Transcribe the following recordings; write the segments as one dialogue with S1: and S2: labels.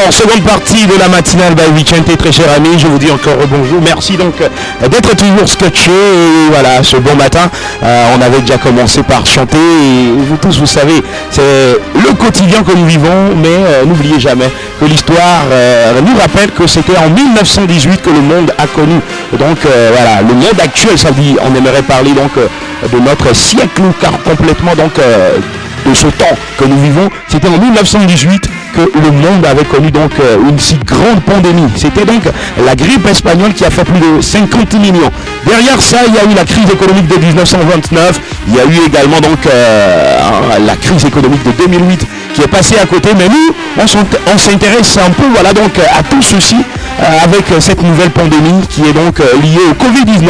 S1: Alors, seconde partie de la matinale by Vicente, très cher ami, je vous dis encore bonjour. Merci donc d'être toujours scotché. Et voilà, ce bon matin, on avait déjà commencé par chanter. Et vous tous, vous savez, c'est le quotidien que nous vivons, mais n'oubliez jamais que l'histoire nous rappelle que c'était en 1918 que le monde a connu. Donc voilà, le monde actuel, ça dit, on aimerait parler donc de notre siècle, car complètement donc de ce temps que nous vivons, c'était en 1918 que le monde avait connu donc une si grande pandémie. C'était donc la grippe espagnole qui a fait plus de 50 millions. Derrière ça, il y a eu la crise économique de 1929. Il y a eu également donc la crise économique de 2008 qui est passée à côté. Mais nous, on s'intéresse un peu voilà, donc, à tout ceci avec cette nouvelle pandémie qui est donc liée au Covid-19.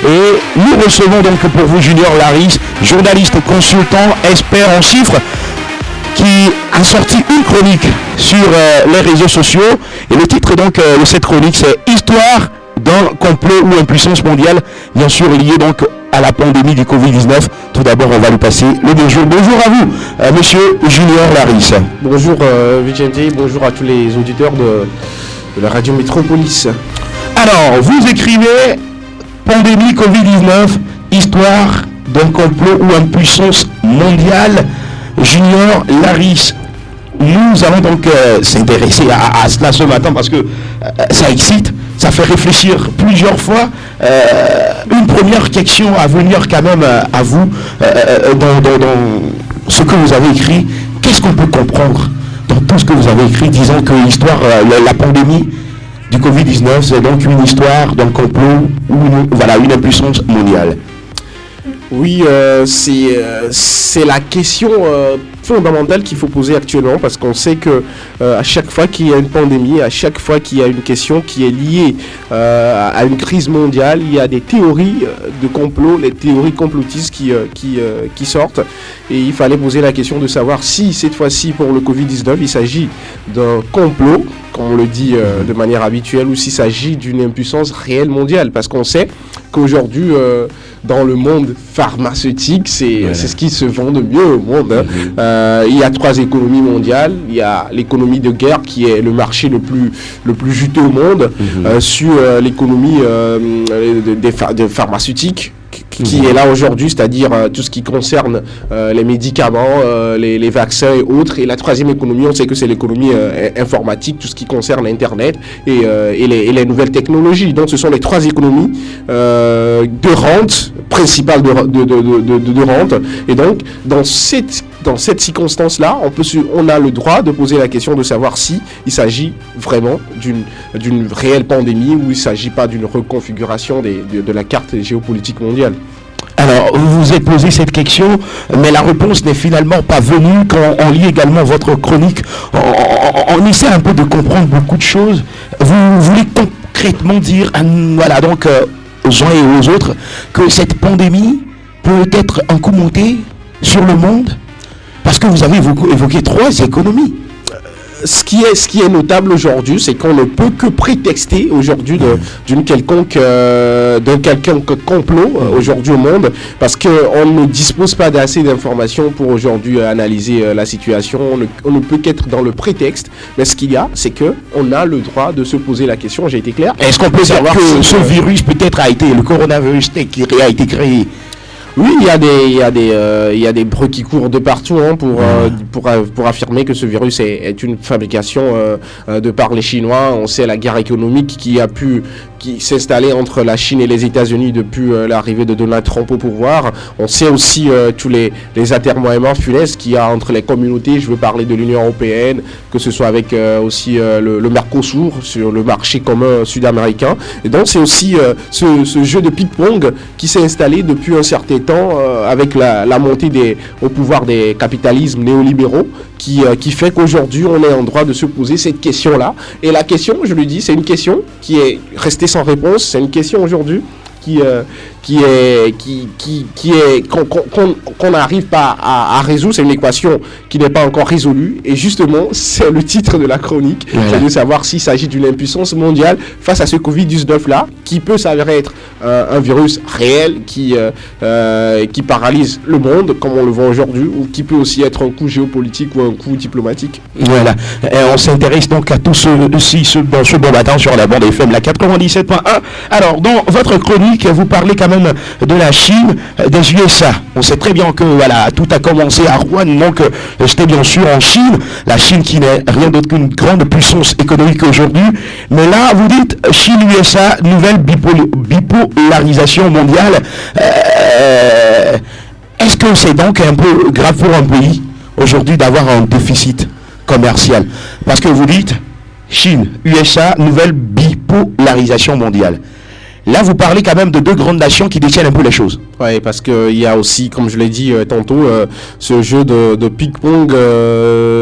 S1: Et nous recevons donc pour vous Junior Laris, journaliste, consultant, expert en chiffres, qui a sorti une chronique sur les réseaux sociaux. Et le titre donc de cette chronique, c'est « Histoire d'un complot ou impuissance mondiale », bien sûr lié donc à la pandémie du Covid-19. Tout d'abord, on va lui passer le bonjour. Bonjour à vous, monsieur Junior Laris.
S2: Bonjour Vicente, bonjour à tous les auditeurs de la radio Métropolis.
S1: Alors, vous écrivez « Pandémie Covid-19, histoire d'un complot ou impuissance mondiale ». Junior Laris, nous allons donc s'intéresser à cela ce matin parce que ça excite, ça fait réfléchir plusieurs fois. Une première question à venir quand même à vous dans ce que vous avez écrit. Qu'est-ce qu'on peut comprendre dans tout ce que vous avez écrit, disant que l'histoire, la pandémie du Covid-19, c'est donc une histoire d'un complot ou une impuissance mondiale?
S2: Oui, c'est la question fondamentale qu'il faut poser actuellement, parce qu'on sait que à chaque fois qu'il y a une pandémie, à chaque fois qu'il y a une question qui est liée à une crise mondiale, il y a des théories de complot, les théories complotistes qui sortent. Et il fallait poser la question de savoir si cette fois-ci pour le Covid-19 il s'agit d'un complot, comme on le dit de manière habituelle, ou s'il s'agit d'une impuissance réelle mondiale, parce qu'on sait qu'aujourd'hui dans le monde pharmaceutique, c'est ce qui se vend de mieux au monde. Il y a 3 économies mondiales. Il y a l'économie de guerre qui est le marché le plus juteux au monde, sur l'économie des pharmaceutiques qui est là aujourd'hui, c'est-à-dire tout ce qui concerne les médicaments, les vaccins et autres. Et la 3e économie, on sait que c'est l'économie informatique, tout ce qui concerne Internet et les nouvelles technologies. Donc ce sont les 3 économies de rente, principales de rente. Et donc dans cette circonstance-là, on a le droit de poser la question de savoir si il s'agit vraiment d'une réelle pandémie ou il ne s'agit pas d'une reconfiguration de la carte géopolitique mondiale.
S1: Alors, vous vous êtes posé cette question, mais la réponse n'est finalement pas venue quand on lit également votre chronique. On essaie un peu de comprendre beaucoup de choses. Vous voulez concrètement dire, voilà, donc aux uns et aux autres, que cette pandémie peut être un coup monté sur le monde? Parce que vous avez évoqué 3 économies.
S2: Ce qui est notable aujourd'hui, c'est qu'on ne peut que prétexter aujourd'hui d'un quelconque complot aujourd'hui au monde, parce qu'on ne dispose pas d'assez d'informations pour aujourd'hui analyser la situation. On ne peut qu'être dans le prétexte, mais ce qu'il y a, c'est qu'on a le droit de se poser la question. J'ai été clair.
S1: Est-ce qu'on peut savoir que ce virus peut-être le coronavirus qui a été créé?
S2: Oui, il y a des bruits qui courent de partout pour affirmer que ce virus est une fabrication de par les Chinois. On sait la guerre économique qui s'est installée entre la Chine et les États-Unis depuis l'arrivée de Donald Trump au pouvoir. On sait aussi tous les atermoiements funestes qu'il y a entre les communautés. Je veux parler de l'Union européenne, que ce soit avec aussi le Mercosur sur le marché commun sud-américain. Et donc c'est aussi ce jeu de ping-pong qui s'est installé depuis un certain temps avec la montée au pouvoir des capitalismes néolibéraux qui fait qu'aujourd'hui on est en droit de se poser cette question-là. Et la question, je le dis, c'est une question qui est restée sans réponse. C'est une question aujourd'hui qu'on n'arrive pas à résoudre. C'est une équation qui n'est pas encore résolue. Et justement, c'est le titre de la chronique. C'est de savoir s'il s'agit d'une impuissance mondiale face à ce Covid-19-là, qui peut s'avérer être un virus réel qui paralyse le monde, comme on le voit aujourd'hui, ou qui peut aussi être un coup géopolitique ou un coup diplomatique.
S1: Voilà. Et on s'intéresse donc à tout ce bon matin sur la bande FM, la 97.1. Alors, dans votre chronique, vous parlez quand même de la Chine, des USA. On sait très bien que voilà, tout a commencé à Rouen, donc c'était bien sûr en Chine. La Chine qui n'est rien d'autre qu'une grande puissance économique aujourd'hui. Mais là, vous dites Chine-USA, nouvelle bipolarisation mondiale. Est-ce que c'est donc un peu grave pour un pays aujourd'hui d'avoir un déficit commercial? Parce que vous dites Chine, USA, nouvelle bipolarisation mondiale. Là, vous parlez quand même de deux grandes nations qui détiennent un peu les choses.
S2: Oui, parce qu'il y a aussi, comme je l'ai dit tantôt, ce jeu de ping-pong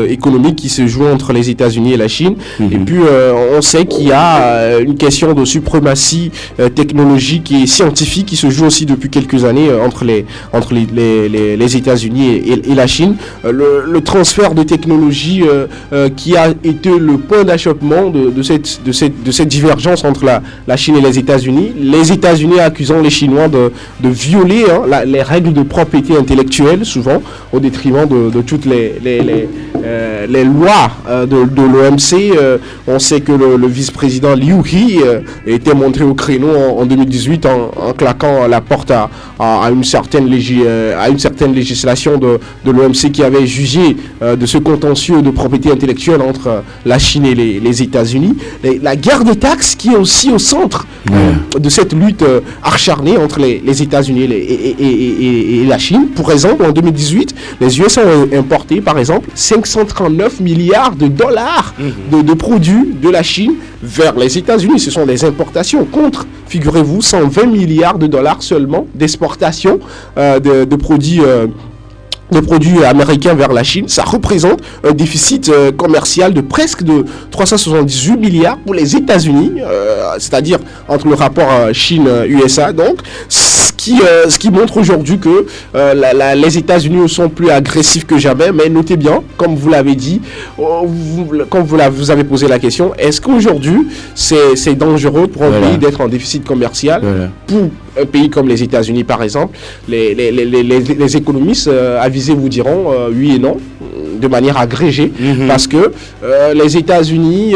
S2: économique qui se joue entre les États-Unis et la Chine. Et puis, on sait qu'il y a une question de suprématie technologique et scientifique qui se joue aussi depuis quelques années entre les États-Unis et la Chine. Le transfert de technologie qui a été le point d'achoppement de cette divergence entre la Chine et les États-Unis accusant les Chinois de violer les règles de propriété intellectuelle, souvent au détriment de toutes les lois de l'OMC. On sait que le vice-président Liu He était montré au créneau en 2018 en claquant la porte à une certaine législation de l'OMC qui avait jugé de ce contentieux de propriété intellectuelle entre la Chine et les États-Unis. La guerre des taxes qui est aussi au centre de cette lutte acharnée entre les États-Unis et la Chine. Pour exemple, en 2018, les USA ont importé, par exemple, 539 milliards de dollars de produits de la Chine vers les États-Unis. Ce sont des importations contre, figurez-vous, 120 milliards de dollars seulement d'exportation de produits américains vers la Chine. Ça représente un déficit commercial de presque de 378 milliards pour les États-Unis, c'est-à-dire entre le rapport Chine-USA. Donc, ce qui montre aujourd'hui que les États-Unis ne sont plus agressifs que jamais. Mais notez bien, comme vous l'avez dit, comme vous avez posé la question, est-ce qu'aujourd'hui c'est dangereux pour un pays d'être en déficit commercial pour un pays comme les États-Unis, par exemple? Les économistes avisés vous diront oui et non, de manière agrégée, parce que les États-Unis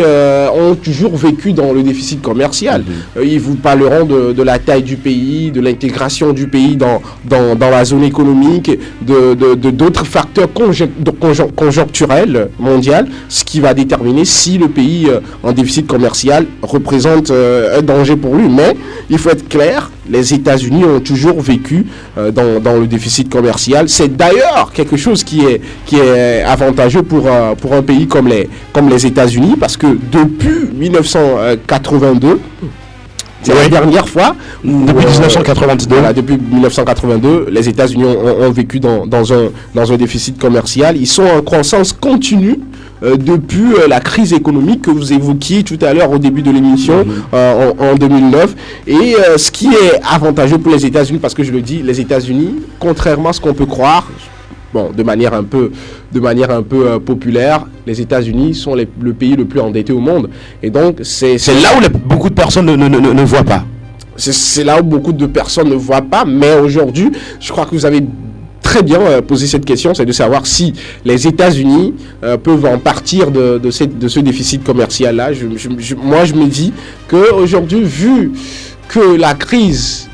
S2: ont toujours vécu dans le déficit commercial. Ils vous parleront de la taille du pays, de l'intégration du pays dans la zone économique, d'autres facteurs conjoncturels mondiaux, ce qui va déterminer si le pays en déficit commercial représente un danger pour lui. Mais il faut être clair, les États-Unis ont toujours vécu dans le déficit commercial. C'est d'ailleurs quelque chose qui est avantageux pour un pays comme les États-Unis, parce que depuis 1982, c'est la dernière fois où,
S1: depuis 1982.
S2: Depuis 1982, les États-Unis ont vécu dans un déficit commercial. Ils sont en croissance continue depuis la crise économique que vous évoquiez tout à l'heure au début de l'émission en 2009. Et ce qui est avantageux pour les États-Unis, parce que je le dis, les États-Unis, contrairement à ce qu'on peut croire, de manière un peu populaire, les États-Unis sont le pays le plus endetté au monde. Et donc, c'est
S1: là où beaucoup de personnes ne voient pas.
S2: C'est là où beaucoup de personnes ne voient pas. Mais aujourd'hui, je crois que vous avez très bien posé cette question, c'est de savoir si les États-Unis peuvent en partir de ce déficit commercial-là. Moi, je me dis qu'aujourd'hui, vu que la crise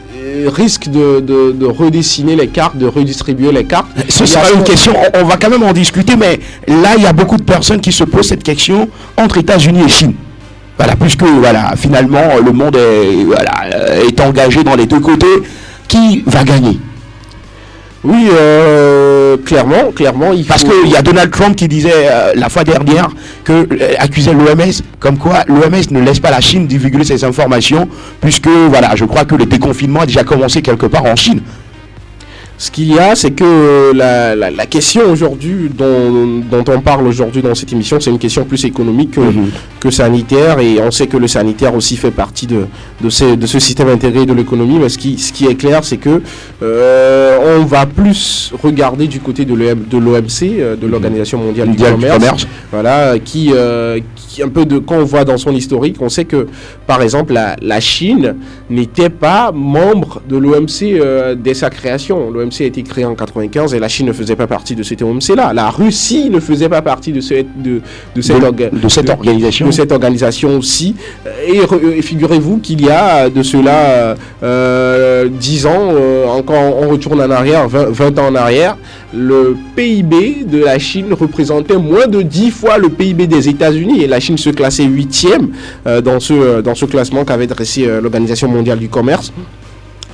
S2: risque de redessiner les cartes, de redistribuer les cartes.
S1: Ce sera une question, on va quand même en discuter, mais là, il y a beaucoup de personnes qui se posent cette question entre États-Unis et Chine. Voilà, puisque finalement, le monde est engagé dans les deux côtés. Qui va gagner?
S2: Oui, clairement,
S1: parce qu'il y a Donald Trump qui disait la fois dernière accusait l'OMS comme quoi l'OMS ne laisse pas la Chine divulguer ses informations, puisque je crois que le déconfinement a déjà commencé quelque part en Chine.
S2: Ce qu'il y a, c'est que la question aujourd'hui dont on parle aujourd'hui dans cette émission, c'est une question plus économique que sanitaire, et on sait que le sanitaire aussi fait partie de ce système intégré de l'économie, mais ce qui est clair, c'est que on va plus regarder du côté de l'OMC, de l'Organisation mondiale du commerce, voilà, qui un peu quand on voit dans son historique, on sait que par exemple la Chine n'était pas membre de l'OMC dès sa création. L'OMC a été créé en 95 et la Chine ne faisait pas partie de cet OMC-là. La Russie ne faisait pas partie de cette organisation aussi. Et figurez-vous qu'il y a de cela 10 ans, encore on retourne en arrière, 20 ans en arrière, le PIB de la Chine représentait moins de 10 fois le PIB des États-Unis, et la Chine se classait 8e dans ce classement qu'avait dressé l'Organisation mondiale du commerce.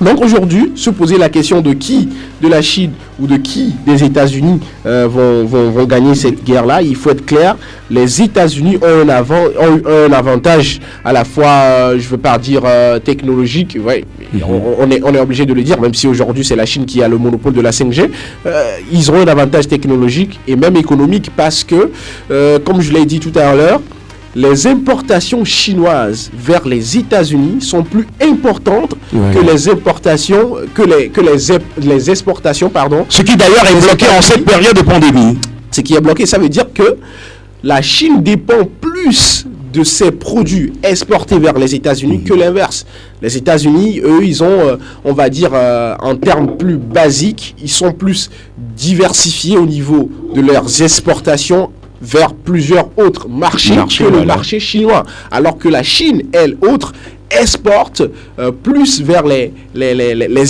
S2: Donc aujourd'hui, se poser la question de qui de la Chine ou de qui des États-Unis vont gagner cette guerre-là, il faut être clair, les États-Unis ont un avantage à la fois, je ne veux pas dire technologique, ouais, on est obligé de le dire, même si aujourd'hui c'est la Chine qui a le monopole de la 5G, ils auront un avantage technologique et même économique parce que, comme je l'ai dit tout à l'heure, les importations chinoises vers les États-Unis sont plus importantes que les importations, les exportations, pardon.
S1: Ce qui d'ailleurs est bloqué en cette période de pandémie.
S2: Ce qui est bloqué, ça veut dire que la Chine dépend plus de ses produits exportés vers les États-Unis que l'inverse. Les États-Unis, eux, ils ont, on va dire, en termes plus basiques, ils sont plus diversifiés au niveau de leurs exportations vers plusieurs autres marchés que le marché chinois. Alors que la Chine, elle, exporte plus vers les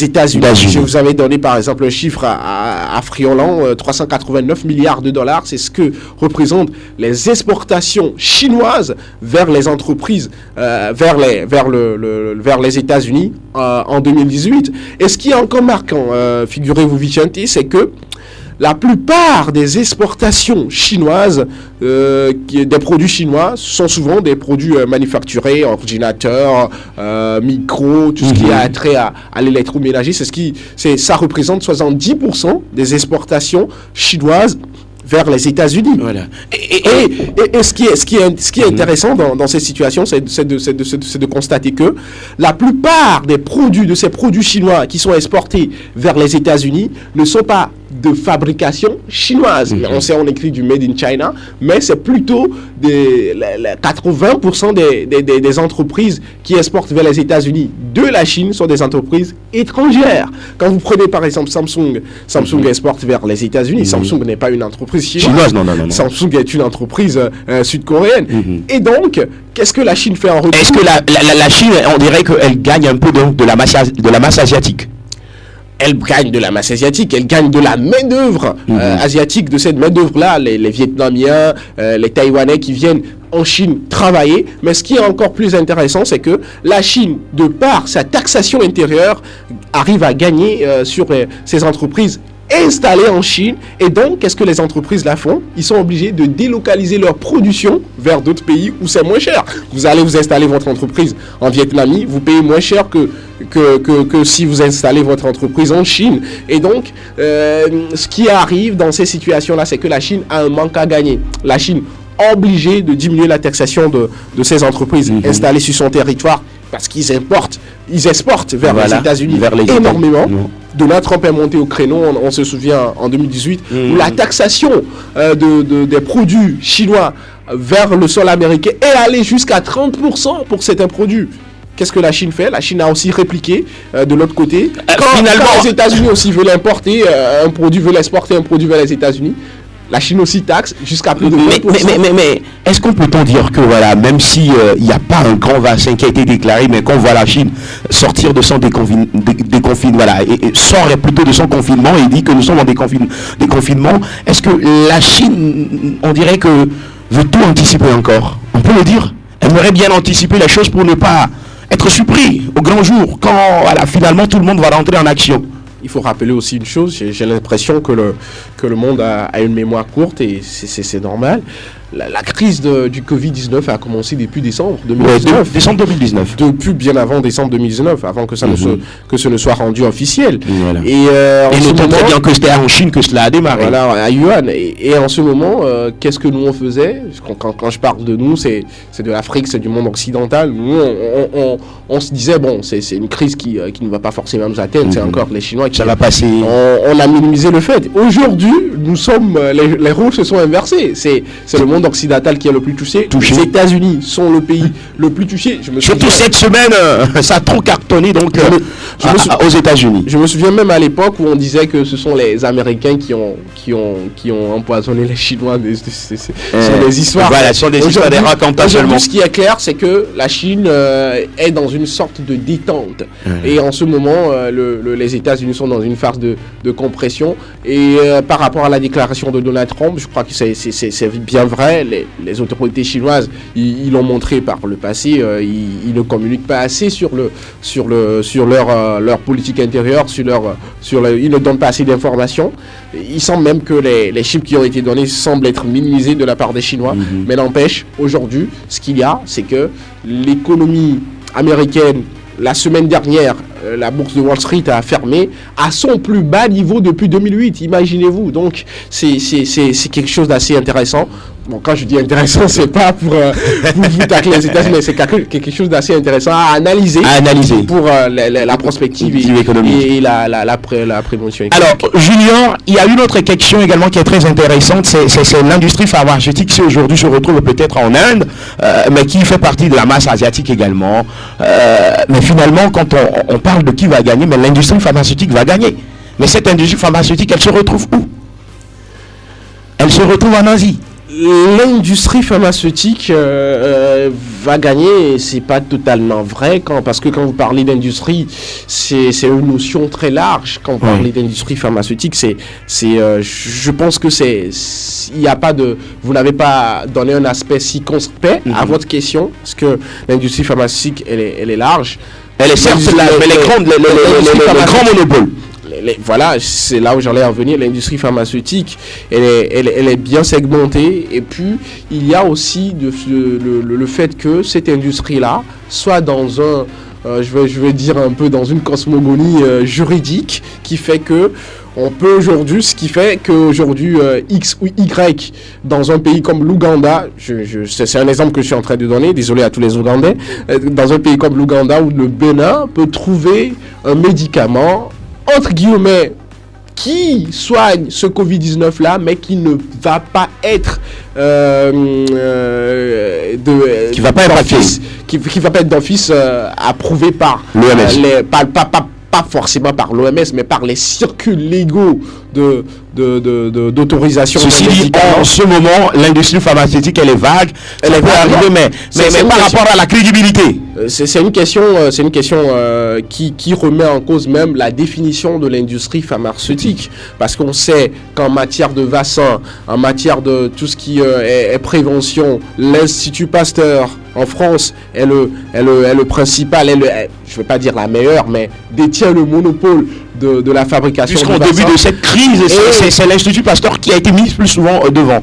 S2: États-Unis. Je vous avais donné par exemple un chiffre à Friolan, 389 milliards de dollars, c'est ce que représentent les exportations chinoises vers les entreprises, vers les États-Unis en 2018. Et ce qui est encore marquant, figurez-vous Vicente, c'est que la plupart des exportations chinoises, des produits chinois, sont souvent des produits manufacturés, ordinateurs, micros, tout ce qui a trait à l'électroménager. Ça représente 70% des exportations chinoises vers les États-Unis. Voilà. Et ce qui est intéressant dans cette situation, c'est de constater que la plupart de ces produits chinois qui sont exportés vers les États-Unis ne sont pas de fabrication chinoise. On écrit du Made in China, mais c'est plutôt 80% des entreprises qui exportent vers les États-Unis de la Chine sont des entreprises étrangères. Quand vous prenez par exemple Samsung exporte vers les États-Unis. Samsung n'est pas une entreprise chinoise. Non. Samsung est une entreprise sud-coréenne. Et donc, qu'est-ce que la Chine fait en retour?
S1: Est-ce que la Chine, on dirait qu'elle gagne un peu de la masse asiatique?
S2: Elle gagne de la masse asiatique, elle gagne de la main-d'œuvre asiatique, de cette main-d'œuvre-là, les Vietnamiens, les Taïwanais qui viennent en Chine travailler. Mais ce qui est encore plus intéressant, c'est que la Chine, de par sa taxation intérieure, arrive à gagner sur ces entreprises installées en Chine. Et donc, qu'est-ce que les entreprises là font? Ils sont obligés de délocaliser leur production vers d'autres pays où c'est moins cher. Vous allez vous installer votre entreprise en Vietnamie, vous payez moins cher que si vous installez votre entreprise en Chine. Et donc, ce qui arrive dans ces situations-là, c'est que la Chine a un manque à gagner. La Chine obligée de diminuer la taxation de ces entreprises installées sur son territoire parce qu'ils exportent vers les États-Unis énormément. Donald Trump est monté au créneau, on se souvient en 2018, où la taxation des produits chinois vers le sol américain est allée jusqu'à 30% pour certains produits. Qu'est-ce que la Chine fait? La Chine a aussi répliqué de l'autre côté. Quand les États-Unis aussi veulent importer un produit, veulent exporter un produit vers les États-Unis, la Chine aussi taxe jusqu'à plus de 20%.
S1: Mais est-ce qu'on peut dire que voilà, même si il n'y a pas un grand vaccin qui a été déclaré, mais qu'on voit la Chine sortir de son déconfinement, voilà, et sort plutôt de son confinement et dit que nous sommes en déconfinement, est-ce que la Chine, on dirait que veut tout anticiper encore? On peut le dire. Elle aimerait bien anticiper les choses pour ne pas être surpris au grand jour, quand voilà, finalement tout le monde va rentrer en action.
S2: Il faut rappeler aussi une chose, j'ai l'impression que le monde a une mémoire courte et c'est normal. la crise du Covid-19 a commencé depuis décembre 2019.
S1: Ouais, décembre 2019.
S2: Depuis bien avant décembre 2019, avant que ça que ce ne soit rendu officiel.
S1: Voilà.
S2: Et
S1: notons très bien que c'était en Chine que cela a démarré.
S2: Voilà, à Yuan. Et en ce moment, qu'est-ce que nous on faisait? Quand je parle de nous, c'est de l'Afrique, c'est du monde occidental. Nous, on se disait, bon, c'est une crise qui ne va pas forcément nous atteindre, c'est encore les Chinois qui...
S1: Ça va passer.
S2: On a minimisé le fait. Aujourd'hui, nous sommes... Les rôles se sont inversés. C'est le monde occidental qui est le plus touché. Les États-Unis sont le pays le plus touché.
S1: Surtout cette semaine, ça a trop cartonné donc aux États-Unis.
S2: Je me souviens même à l'époque où on disait que ce sont les Américains qui ont empoisonné les Chinois. Ce sont des histoires.
S1: Voilà, ce sont des histoires, des racontages seulement.
S2: Ce qui est clair, c'est que la Chine est dans une sorte de détente. Et en ce moment, les États-Unis sont dans une phase de compression. Et par rapport à la déclaration de Donald Trump, je crois que c'est bien vrai. Les autorités chinoises, ils l'ont montré par le passé. Ils ne communiquent pas assez sur leur politique intérieure, ils ne donnent pas assez d'informations. Il semble même que les chiffres qui ont été donnés semblent être minimisés de la part des Chinois. Mais n'empêche, aujourd'hui, ce qu'il y a, c'est que l'économie américaine, la semaine dernière, la bourse de Wall Street a fermé à son plus bas niveau depuis 2008. Imaginez-vous. Donc, c'est quelque chose d'assez intéressant. Bon, quand je dis intéressant, c'est pas pour vous tacler les États-Unis, mais c'est quelque chose d'assez intéressant à analyser pour la prospective et la prévention.
S1: Alors, Junior, il y a une autre question également qui est très intéressante, c'est l'industrie pharmaceutique qui aujourd'hui se retrouve peut-être en Inde, mais qui fait partie de la masse asiatique également. Mais finalement, quand on parle de qui va gagner, mais l'industrie pharmaceutique va gagner. Mais cette industrie pharmaceutique, elle se retrouve où? Elle se retrouve en Asie.
S2: L'industrie pharmaceutique va gagner, et c'est pas totalement vrai parce que quand vous parlez d'industrie, c'est une notion très large. Quand vous parlez d'industrie pharmaceutique, je pense que il n'y a pas de, vous n'avez pas donné un aspect circonspect à votre question, parce que l'industrie pharmaceutique, elle est large.
S1: Elle est certes là, mais les grands monopoles.
S2: Voilà, c'est là où j'allais en venir. L'industrie pharmaceutique, elle est bien segmentée. Et puis, il y a aussi le fait que cette industrie-là soit dans je vais dire un peu dans une cosmogonie juridique qui fait que on peut aujourd'hui, ce qui fait qu'aujourd'hui X ou Y dans un pays comme l'Ouganda, c'est un exemple que je suis en train de donner, désolé à tous les Ougandais, dans un pays comme l'Ouganda ou le Bénin peut trouver un médicament entre guillemets qui soigne ce Covid-19 là, mais qui ne va pas être
S1: qui va pas être
S2: d'office approuvé par
S1: l'OMS,
S2: pas forcément par l'OMS, mais par les circuits légaux d'autorisation.
S1: Ceci dit, en ce moment, l'industrie pharmaceutique, elle est vague. Elle peut arriver, mais par rapport à la crédibilité.
S2: C'est une question qui remet en cause même la définition de l'industrie pharmaceutique. Parce qu'on sait qu'en matière de vaccins, en matière de tout ce qui est prévention, l'Institut Pasteur en France est le principal, je ne vais pas dire la meilleure, mais détient le monopole de la fabrication.
S1: Puisqu'au début de cette crise, c'est l'Institut Pasteur qui a été mis plus souvent devant.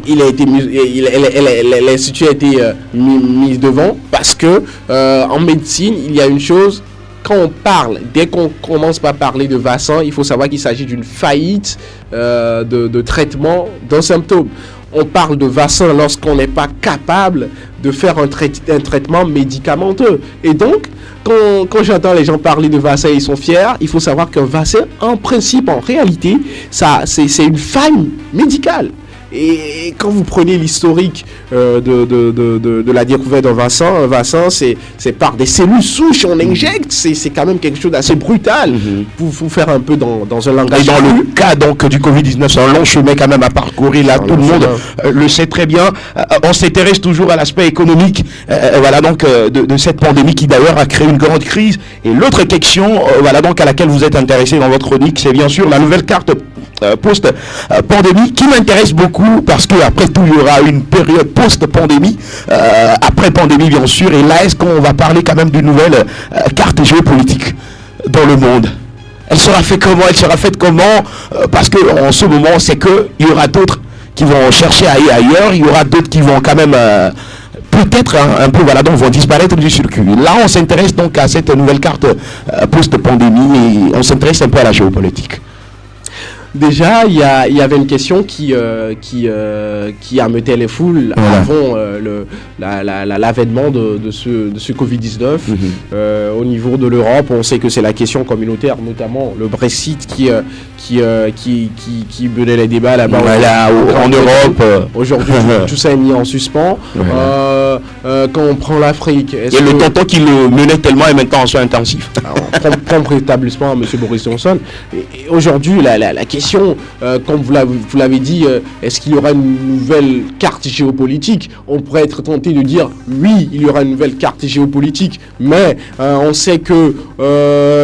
S2: L'Institut a été mis devant parce que en médecine, il y a une chose. Quand on parle, dès qu'on commence par parler de vaccin, il faut savoir qu'il s'agit d'une faillite de traitement d'un symptôme. On parle de vaccin lorsqu'on n'est pas capable de faire un traitement médicamenteux. Et donc, quand j'entends les gens parler de vaccin, ils sont fiers. Il faut savoir qu'un vaccin, en principe, en réalité, c'est une faille médicale. Et quand vous prenez l'historique de la découverte d'un vaccin, un vaccin, c'est par des cellules souches, on injecte, c'est quand même quelque chose d'assez brutal pour vous faire un peu dans un langage.
S1: Et dans le cas donc du Covid-19, c'est un long chemin quand même à parcourir, là tout le monde le sait très bien. On s'intéresse toujours à l'aspect économique voilà donc de cette pandémie qui d'ailleurs a créé une grande crise. Et l'autre question voilà donc à laquelle vous êtes intéressé dans votre chronique, c'est bien sûr la nouvelle carte post-pandémie qui m'intéresse beaucoup parce qu'après tout il y aura une période post-pandémie, après pandémie bien sûr, et là est-ce qu'on va parler quand même d'une nouvelle carte géopolitique dans le monde? Elle sera faite comment? Parce qu'en ce moment c'est qu'il y aura d'autres qui vont chercher à aller ailleurs, il y aura d'autres qui vont quand même peut-être un peu, voilà, donc vont disparaître du circuit. Là, on s'intéresse donc à cette nouvelle carte post-pandémie et on s'intéresse un peu à la géopolitique.
S2: Déjà, il y avait une question qui ameutait les foules avant l'avènement de ce Covid-19. Au niveau de l'Europe, on sait que c'est la question communautaire, notamment le Brexit qui menait les débats là-bas.
S1: En Europe.
S2: Aujourd'hui, tout ça est mis en suspens. Quand on prend l'Afrique...
S1: Et le tonton qui le menait tellement est maintenant en soins intensifs.
S2: Propre établissement à M. Boris Johnson. Et aujourd'hui, la question, comme vous l'avez dit, est-ce qu'il y aura une nouvelle carte géopolitique? On pourrait être tenté de dire oui, il y aura une nouvelle carte géopolitique, mais on sait que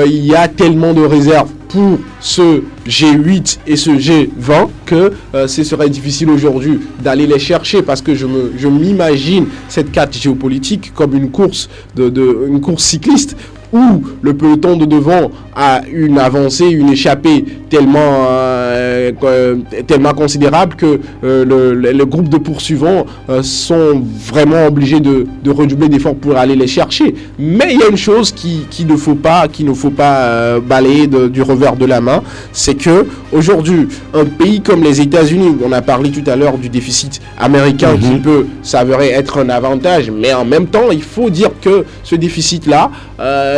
S2: il y a tellement de réserves pour ce G8 et ce G20 que ce serait difficile aujourd'hui d'aller les chercher, parce que je m'imagine cette carte géopolitique comme une course une course cycliste où le peloton de devant a une avancée, une échappée tellement considérable que le groupe de poursuivants sont vraiment obligés de redoubler d'efforts pour aller les chercher. Mais il y a une chose qu'il ne faut pas balayer du revers de la main, c'est que aujourd'hui, un pays comme les États-Unis, on a parlé tout à l'heure du déficit américain qui peut s'avérer être un avantage, mais en même temps, il faut dire que ce déficit-là,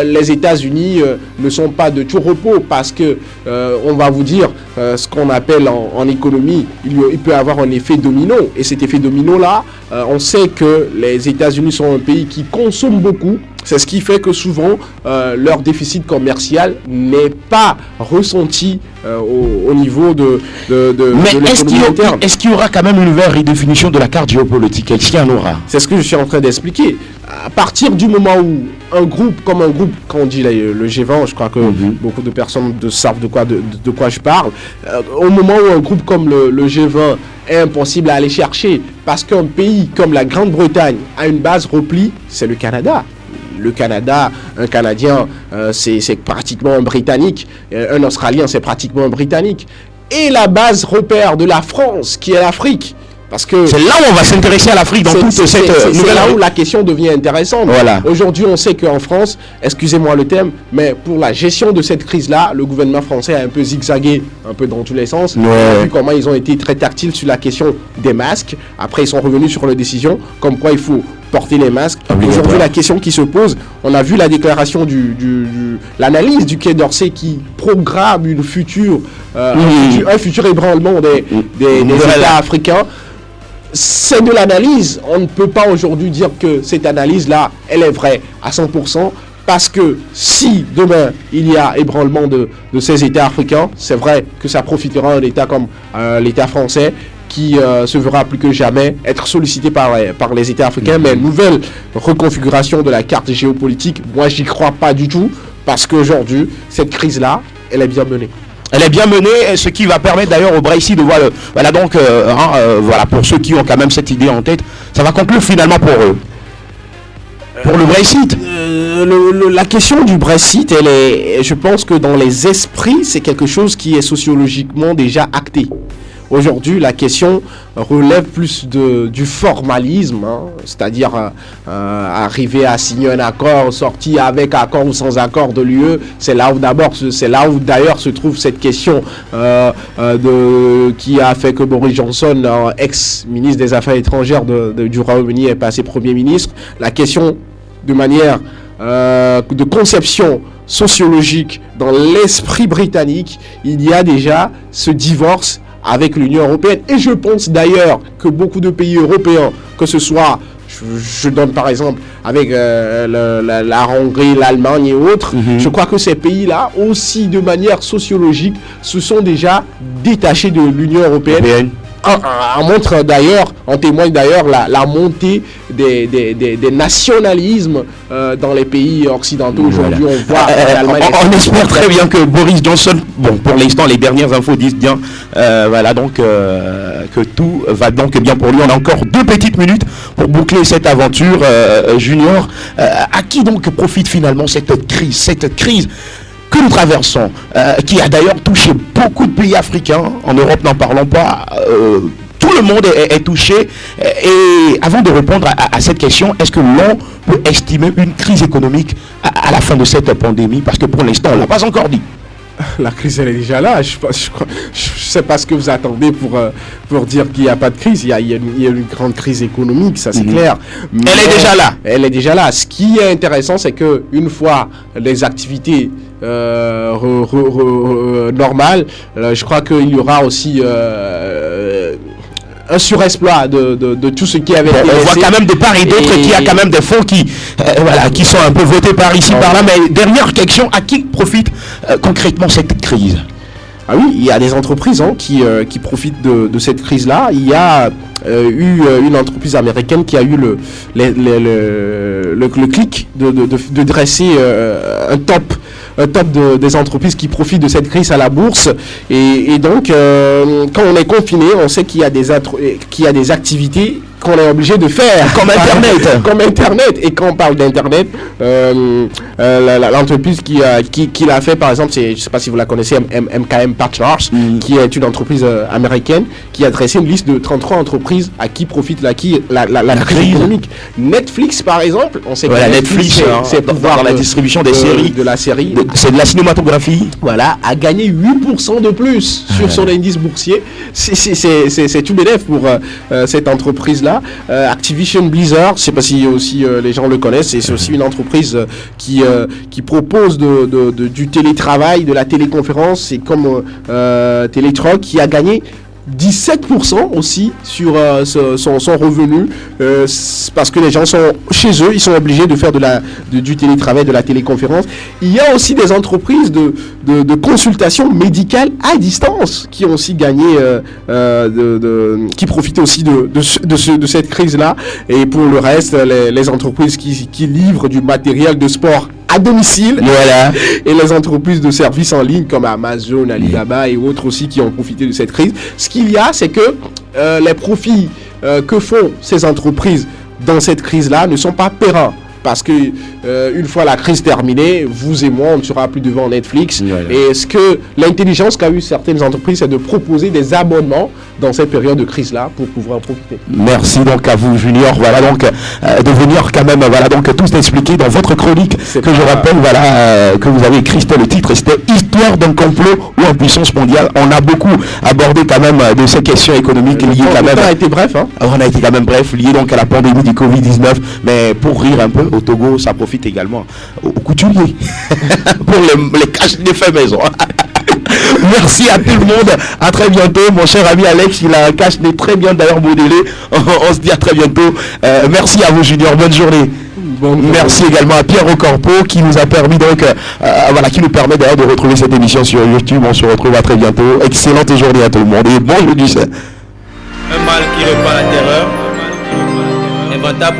S2: les États-Unis ne sont pas de tout repos, parce que on va vous dire ce qu'on appelle en économie, il peut avoir un effet domino, et cet effet domino-là, on sait que les États-Unis sont un pays qui consomme beaucoup. C'est ce qui fait que souvent leur déficit commercial n'est pas ressenti au niveau de l'économie interne.
S1: Est-ce qu'il y aura quand même une nouvelle redéfinition de la carte géopolitique? Est-ce qu'il y en aura?
S2: C'est ce que je suis en train d'expliquer. À partir du moment où un groupe, quand on dit le G20, je crois que beaucoup de personnes savent de quoi je parle, au moment où un groupe comme le G20 est impossible à aller chercher, parce qu'un pays comme la Grande-Bretagne a une base repli, c'est le Canada. Le Canada, un Canadien, c'est pratiquement un Britannique. Un Australien, c'est pratiquement un Britannique. Et la base repère de la France, qui est l'Afrique. Parce que
S1: c'est là où on va s'intéresser à l'Afrique dans toute cette nouvelle...
S2: C'est là où la question devient intéressante.
S1: Voilà.
S2: Aujourd'hui, on sait qu'en France, excusez-moi le terme, mais pour la gestion de cette crise-là, le gouvernement français a un peu zigzagué, un peu dans tous les sens. On a vu comment ils ont été très tactiles sur la question des masques. Après, ils sont revenus sur leur décision, comme quoi il faut porter les masques. Aujourd'hui, la question qui se pose, on a vu la déclaration l'analyse du Quai d'Orsay qui programme un futur ébranlement des États africains. C'est de l'analyse. On ne peut pas aujourd'hui dire que cette analyse-là, elle est vraie à 100%, parce que si demain il y a ébranlement de ces États africains, c'est vrai que ça profitera à un État comme l'État français, qui se verra plus que jamais être sollicité par les États africains. Mais nouvelle reconfiguration de la carte géopolitique, moi j'y crois pas du tout, parce qu'aujourd'hui, cette crise-là, elle est bien menée.
S1: Elle est bien menée, ce qui va permettre d'ailleurs au Brexit de voir voilà, donc voilà, pour ceux qui ont quand même cette idée en tête, ça va conclure finalement pour eux. Pour le Brexit.
S2: La question du Brexit, je pense que dans les esprits, c'est quelque chose qui est sociologiquement déjà acté. Aujourd'hui, la question relève plus du formalisme, c'est-à-dire arriver à signer un accord, sortir avec accord ou sans accord de l'UE. C'est là où d'ailleurs se trouve cette question qui a fait que Boris Johnson, ex-ministre des Affaires étrangères du Royaume-Uni, est passé Premier ministre. La question de manière de conception sociologique dans l'esprit britannique, il y a déjà ce divorce avec l'Union européenne. Et je pense d'ailleurs que beaucoup de pays européens, que ce soit, je donne par exemple avec la Hongrie, l'Allemagne et autres, je crois que ces pays-là aussi de manière sociologique se sont déjà détachés de l'Union européenne. En témoigne d'ailleurs la montée des nationalismes dans les pays occidentaux. Aujourd'hui, on voit
S1: on espère très bien que Boris Johnson, bon, pour l'instant, les dernières infos disent bien, voilà, donc que tout va donc bien pour lui. On a encore 2 petites minutes pour boucler cette aventure, Junior. À qui donc profite finalement cette crise que nous traversons, qui a d'ailleurs touché beaucoup de pays africains, en Europe n'en parlons pas, tout tout le monde est touché. Et avant de répondre à cette question, est-ce que l'on peut estimer une crise économique à la fin de cette pandémie? Parce que pour l'instant, on ne l'a pas encore dit.
S2: La crise, elle est déjà là. Je sais pas ce que vous attendez pour dire qu'il n'y a pas de crise. Il y a une grande crise économique, ça c'est clair. Mais
S1: elle est déjà là.
S2: Elle est déjà là. Ce qui est intéressant, c'est que une fois les activités normales, je crois qu'il y aura aussi un surexploit de tout ce qui avait été
S1: on
S2: laissé.
S1: voit quand même de part et d'autre qu'il y a quand même des fonds qui sont un peu votés par ici, par là. Mais dernière question, à qui profite concrètement cette crise?
S2: Ah oui, il y a des entreprises qui profitent de cette crise-là. Il y a eu une entreprise américaine qui a eu le clic de dresser un top des entreprises qui profitent de cette crise à la bourse. Et donc, quand on est confiné, on sait qu'il y a des activités qu'on est obligé de faire.
S1: Comme Internet.
S2: Comme Internet. Et quand on parle d'Internet, l'entreprise qui l'a fait, par exemple, je ne sais pas si vous la connaissez, MKM Partners, qui est une entreprise américaine, qui a dressé une liste de 33 entreprises à qui profite la crise économique. Netflix, par exemple, on sait que
S1: Netflix, c'est dans la distribution des séries.
S2: De la série.
S1: C'est de la cinématographie.
S2: Voilà, a gagné 8% de plus sur son indice boursier. C'est tout bénef pour cette entreprise-là. Activision Blizzard, je ne sais pas si aussi les gens le connaissent, c'est aussi une entreprise qui propose du télétravail, de la téléconférence, c'est comme Teletroc, qui a gagné 17% aussi sur son revenu, parce que les gens sont chez eux, ils sont obligés de faire du télétravail, de la téléconférence. Il y a aussi des entreprises de consultation médicale à distance qui ont aussi gagné, qui profitent aussi de cette crise-là. Et pour le reste, les entreprises qui livrent du matériel de sport à domicile,
S1: voilà.
S2: Et les entreprises de services en ligne comme Amazon, Alibaba et autres aussi qui ont profité de cette crise. Ce qu'il y a, c'est que les profits que font ces entreprises dans cette crise-là ne sont pas pérens. Parce que une fois la crise terminée, vous et moi, on ne sera plus devant Netflix. Voilà. Et ce que l'intelligence qu'a eu certaines entreprises, c'est de proposer des abonnements dans cette période de crise-là pour pouvoir en profiter.
S1: Merci donc à vous, Junior. Voilà donc de venir quand même, voilà donc tout expliquer dans votre chronique que je rappelle, voilà que vous avez écrit, c'était le titre, c'était Histoire d'un complot ou en puissance mondiale. On a beaucoup abordé quand même de ces questions économiques liées quand même.
S2: On a été bref, hein.
S1: On a été quand même bref, lié donc à la pandémie du Covid-19, mais pour rire un peu. Au Togo, ça profite également aux couturiers pour les caches de fait maison. Merci à tout le monde. À très bientôt. Mon cher ami Alex, il a un cache-nez très bien d'ailleurs modélé. On se dit à très bientôt. Merci à vous, Junior. Bonne journée. Merci également à Pierre Ocorpo qui nous a permis donc qui nous permet d'ailleurs de retrouver cette émission sur YouTube. On se retrouve à très bientôt. Excellente journée à tout le monde et bon jeudi.
S3: Un mal qui répand la terreur, inventable.